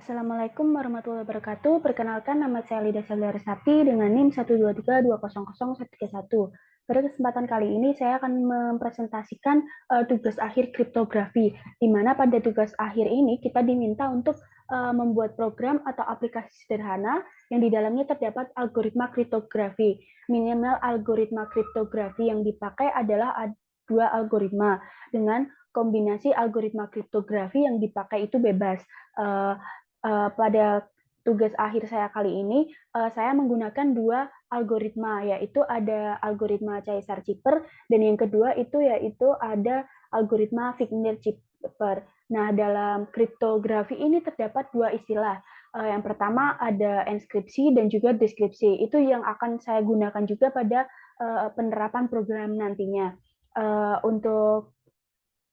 Assalamualaikum warahmatullahi wabarakatuh. Perkenalkan, nama saya Lida Sati dengan NIM 123200131. Pada kesempatan kali ini saya akan mempresentasikan tugas akhir kriptografi, di mana pada tugas akhir ini kita diminta untuk membuat program atau aplikasi sederhana yang di dalamnya terdapat algoritma kriptografi. Minimal algoritma kriptografi yang dipakai adalah dua algoritma, dengan kombinasi algoritma kriptografi yang dipakai itu bebas. Pada tugas akhir saya kali ini, saya menggunakan dua algoritma, yaitu ada algoritma Caesar-Cipper, dan yang kedua yaitu ada algoritma Wigner-Cipper. Nah, dalam kriptografi ini terdapat dua istilah. Yang pertama ada enskripsi dan juga deskripsi. Itu yang akan saya gunakan juga pada penerapan program nantinya. Untuk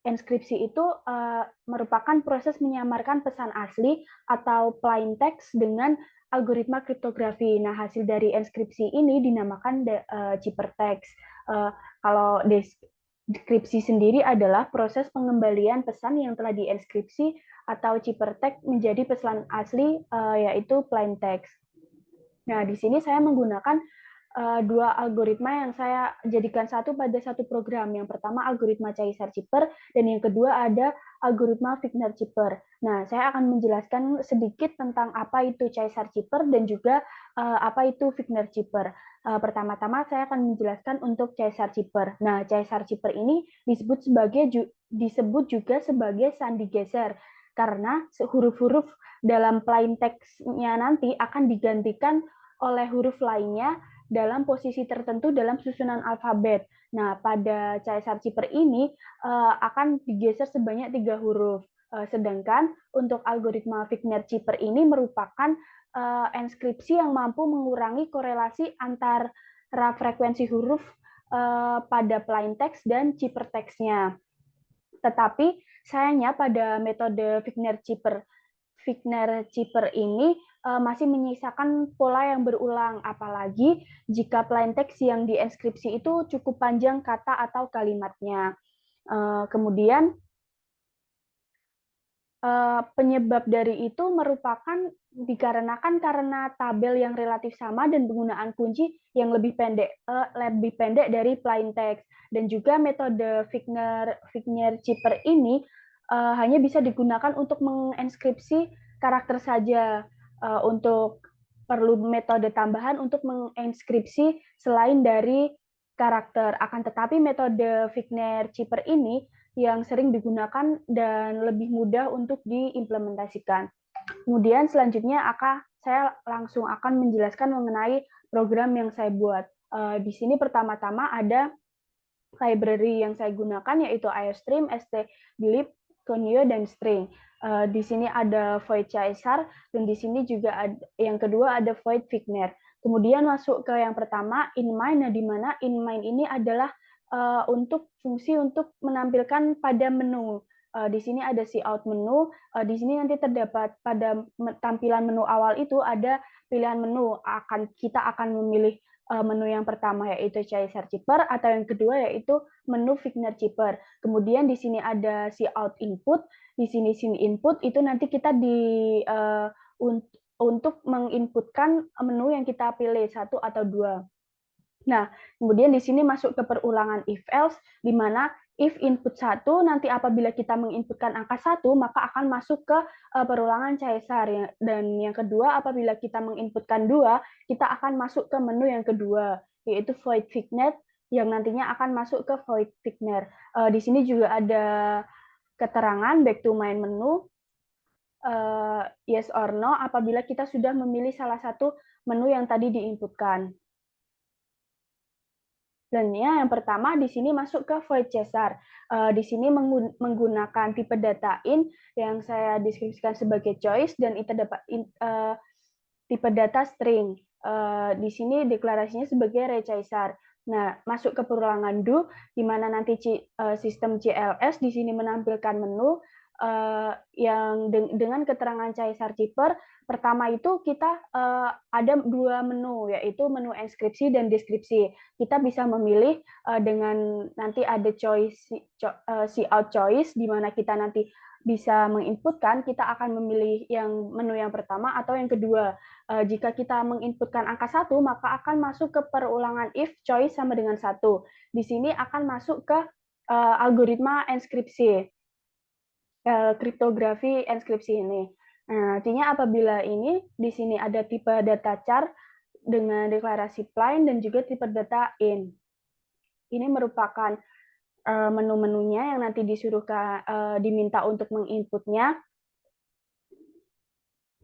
enskripsi itu merupakan proses menyamarkan pesan asli atau plain text dengan algoritma kriptografi. Nah, hasil dari enskripsi ini dinamakan ciphertext. Kalau deskripsi sendiri adalah proses pengembalian pesan yang telah dienskripsi atau ciphertext menjadi pesan asli, yaitu plain text. Nah, di sini saya menggunakan dua algoritma yang saya jadikan satu pada satu program. Yang pertama algoritma Caesar-Cipper dan yang kedua ada algoritma Wigner-Cipper. Nah, saya akan menjelaskan sedikit tentang apa itu Caesar-Cipper dan juga apa itu Wigner-Cipper. Pertama-tama saya akan menjelaskan untuk Caesar-Cipper. Nah, Caesar-Cipper ini disebut juga sebagai sandi geser karena huruf-huruf dalam plain text-nya nanti akan digantikan oleh huruf lainnya dalam posisi tertentu dalam susunan alfabet. Nah, pada Caesar-Cipper ini akan digeser sebanyak 3 huruf. Sedangkan untuk algoritma Wigner-Cipper ini merupakan enskripsi yang mampu mengurangi korelasi antara frekuensi huruf pada plain text dan ciphertext-nya. Tetapi sayangnya pada metode Wigner-Cipper ini masih menyisakan pola yang berulang, apalagi jika plain text yang dienskripsi itu cukup panjang kata atau kalimatnya. Kemudian penyebab dari itu merupakan dikarenakan karena tabel yang relatif sama dan penggunaan kunci yang lebih pendek dari plain text, dan juga metode Wigner-Cipper ini hanya bisa digunakan untuk menginskripsi karakter saja. Untuk perlu metode tambahan untuk menginskripsi selain dari karakter. Akan tetapi metode Wigner-Cipper ini yang sering digunakan dan lebih mudah untuk diimplementasikan. Kemudian selanjutnya saya langsung akan menjelaskan mengenai program yang saya buat. Di sini pertama-tama ada library yang saya gunakan, yaitu IOStream, stdlib, conio, dan string. Di sini ada void Caesar, dan di sini juga yang kedua ada void Wigner. Kemudian masuk ke yang pertama, inMine, di mana inMine ini adalah untuk fungsi untuk menampilkan pada menu. Di sini ada cout menu. Di sini nanti terdapat pada tampilan menu awal itu ada pilihan menu. Kita akan memilih menu yang pertama yaitu Caesar-Cipper, atau yang kedua yaitu menu Wigner-Cipper. Kemudian di sini ada cout input. Di sini input itu nanti kita untuk menginputkan menu yang kita pilih satu atau dua. Nah, kemudian di sini masuk ke perulangan if else, di mana if input 1, nanti apabila kita menginputkan angka 1, maka akan masuk ke perulangan Caesar. Dan yang kedua, apabila kita menginputkan 2, kita akan masuk ke menu yang kedua, yaitu void Wigner, yang nantinya akan masuk ke void Wigner. Di sini juga ada keterangan back to main menu, yes or no, apabila kita sudah memilih salah satu menu yang tadi diinputkan. Dan yang pertama di sini masuk ke void Caesar. Di sini menggunakan tipe data in yang saya deskripsikan sebagai choice, dan itu dapat tipe data string. Di sini deklarasinya sebagai recaesar. Nah, masuk ke perulangan do, di mana nanti sistem CLS di sini menampilkan menu yang dengan keterangan Caesar-Cipper. Pertama itu kita ada dua menu, yaitu menu enskripsi dan deskripsi. Kita bisa memilih dengan nanti ada cout choice, di mana kita nanti bisa menginputkan, kita akan memilih menu yang pertama atau yang kedua. Jika kita menginputkan angka 1, maka akan masuk ke perulangan if choice sama dengan 1. Di sini akan masuk ke algoritma enkripsi, kriptografi enkripsi ini. Nah, artinya apabila ini di sini ada tipe data char dengan deklarasi plain dan juga tipe data in. Ini merupakan menu-menunya yang nanti diminta untuk menginputnya.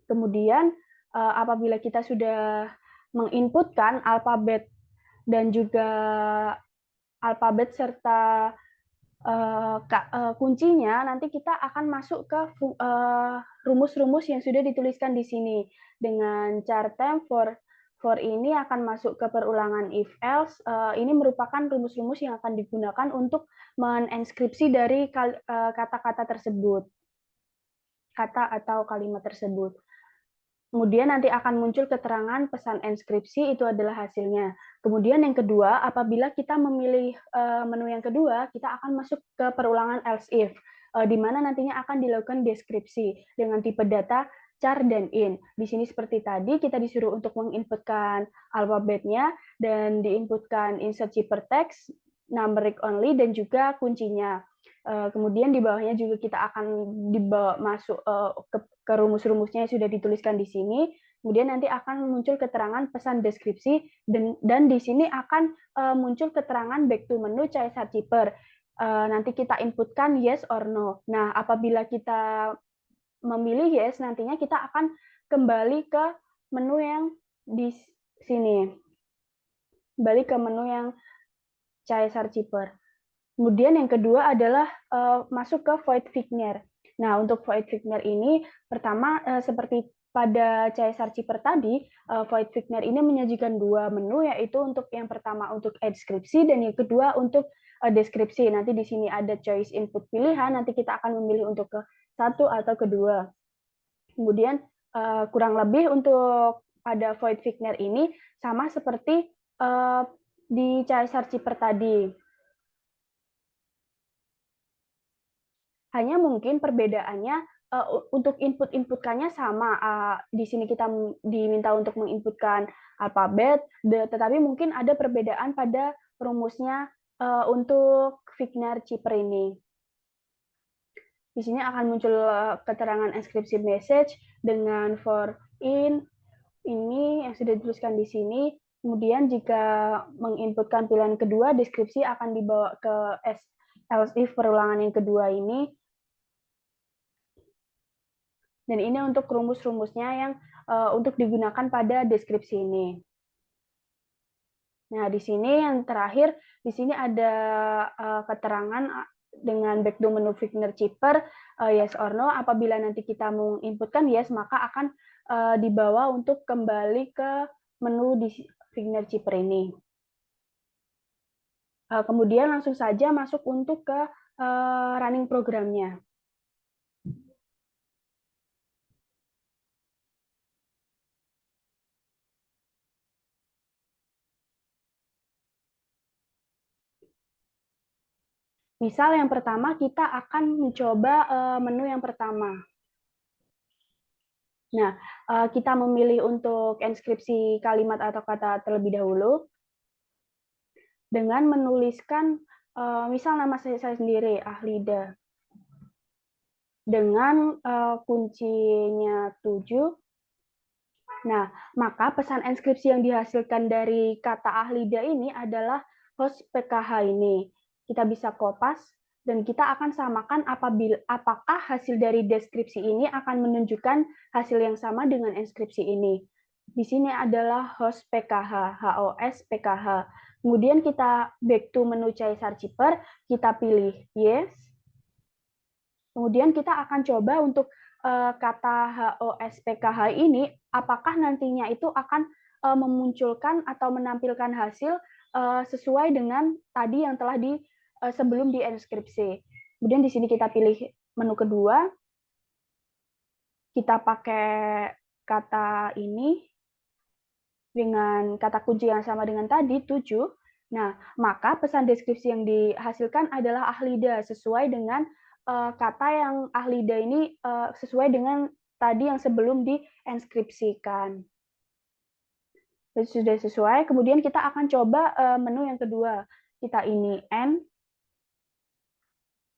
Kemudian apabila kita sudah menginputkan alfabet dan juga alfabet serta kuncinya, nanti kita akan masuk ke rumus-rumus yang sudah dituliskan di sini. Dengan char temp for ini akan masuk ke perulangan if else. Ini merupakan rumus-rumus yang akan digunakan untuk menenskripsi dari kata-kata tersebut, kata atau kalimat tersebut. Kemudian nanti akan muncul keterangan pesan enskripsi, itu adalah hasilnya. Kemudian yang kedua, apabila kita memilih menu yang kedua, kita akan masuk ke perulangan else if, di mana nantinya akan dilakukan deskripsi dengan tipe data char dan in. Di sini seperti tadi, kita disuruh untuk menginputkan alfabetnya dan diinputkan insert zipper text, numeric only, dan juga kuncinya. Kemudian di bawahnya juga kita akan dibawa masuk ke rumus-rumusnya yang sudah dituliskan di sini. Kemudian nanti akan muncul keterangan pesan deskripsi dan di sini akan muncul keterangan back to menu Caesar Zipper. Nanti kita inputkan yes or no. Nah, apabila kita memilih yes, nantinya kita akan kembali ke menu yang di sini. Kembali ke menu yang Caesar Zipper. Kemudian yang kedua adalah masuk ke void Figner. Nah, untuk void Figner ini pertama seperti pada Caesar Zipper tadi, void Figner ini menyajikan dua menu, yaitu untuk yang pertama untuk deskripsi dan yang kedua untuk deskripsi. Nanti di sini ada choice input pilihan, nanti kita akan memilih untuk ke satu atau kedua. Kemudian kurang lebih untuk pada void Figner ini sama seperti di Caesar Zipper tadi. Hanya mungkin perbedaannya untuk input-inputkannya sama. Di sini kita diminta untuk menginputkan alfabet, tetapi mungkin ada perbedaan pada rumusnya untuk Figner Zipper ini. Di sini akan muncul keterangan enkripsi message dengan for in ini yang sudah dituliskan di sini. Kemudian jika menginputkan pilihan kedua, deskripsi akan dibawa ke else if perulangan yang kedua ini. Dan ini untuk rumus-rumusnya yang untuk digunakan pada deskripsi ini. Nah, di sini yang terakhir, di sini ada keterangan dengan back to menu Figner Zipper, yes or no. Apabila nanti kita menginputkan yes, maka akan dibawa untuk kembali ke menu di Figner Zipper ini. Kemudian langsung saja masuk untuk ke running programnya. Misal yang pertama kita akan mencoba menu yang pertama. Nah, kita memilih untuk enskripsi kalimat atau kata terlebih dahulu dengan menuliskan misal nama saya sendiri, Ahlida, dengan kuncinya 7. Nah, maka pesan enskripsi yang dihasilkan dari kata Ahlida ini adalah host PKH ini. Kita bisa kopas dan kita akan samakan apakah hasil dari deskripsi ini akan menunjukkan hasil yang sama dengan enskripsi ini. Di sini adalah host PKH, HOS PKH. Kemudian kita back to menu Caesar Zipper, kita pilih yes. Kemudian kita akan coba untuk kata HOSPKH ini, apakah nantinya itu akan memunculkan atau menampilkan hasil sesuai dengan tadi yang telah sebelum dienskripsi. Kemudian di sini kita pilih menu kedua, kita pakai kata ini dengan kata kunci yang sama dengan tadi, 7. Nah, maka pesan deskripsi yang dihasilkan adalah Ahlida sesuai dengan kata yang ahlida ini sesuai dengan tadi yang sebelum dienskripsikan. Sudah sesuai, kemudian kita akan coba menu yang kedua. Kita ini N.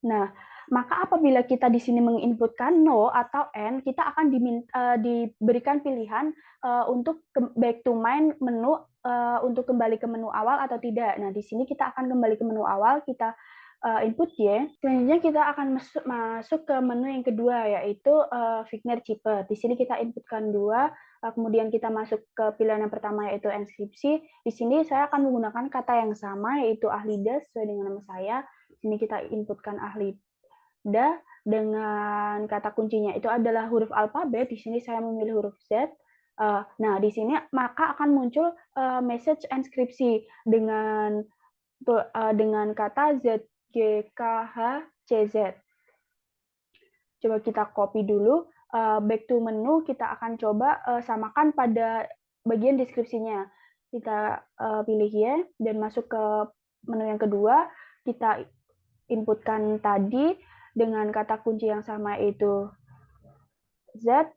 Nah, maka apabila kita di sini menginputkan no atau N, kita akan diberikan pilihan untuk back to main menu untuk kembali ke menu awal atau tidak. Nah, di sini kita akan kembali ke menu awal, kita input Y. Selanjutnya kita akan masuk ke menu yang kedua, yaitu Figner Cheaper. Di sini kita inputkan 2, kemudian kita masuk ke pilihan yang pertama, yaitu enskripsi. Di sini saya akan menggunakan kata yang sama, yaitu ahlida, sesuai dengan nama saya. Di sini kita inputkan ahlida dengan kata kuncinya itu adalah huruf alfabet. Di sini saya memilih huruf Z. Nah, di sini maka akan muncul message enskripsi dengan kata ZGKHCZ. Coba kita copy dulu. Back to menu, kita akan coba samakan pada bagian deskripsinya. Kita pilih Y dan masuk ke menu yang kedua. Kita inputkan tadi dengan kata kunci yang sama, yaitu Z.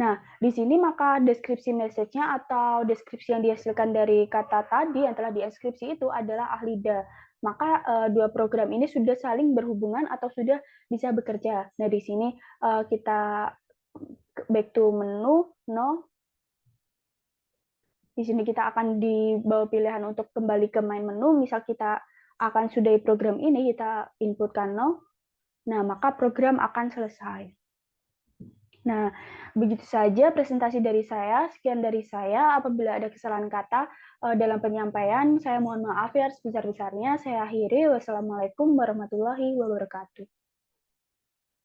Nah, di sini maka deskripsi message-nya atau deskripsi yang dihasilkan dari kata tadi yang telah dienskripsi itu adalah ahlida. Maka dua program ini sudah saling berhubungan atau sudah bisa bekerja. Nah, di sini kita back to menu, no. Di sini kita akan dibawa pilihan untuk kembali ke main menu. Misal kita akan sudahi program ini, kita inputkan no. Nah, maka program akan selesai. Nah, begitu saja presentasi dari saya. Sekian dari saya. Apabila ada kesalahan kata dalam penyampaian, saya mohon maaf ya sebesar-besarnya. Saya akhiri. Wassalamualaikum warahmatullahi wabarakatuh.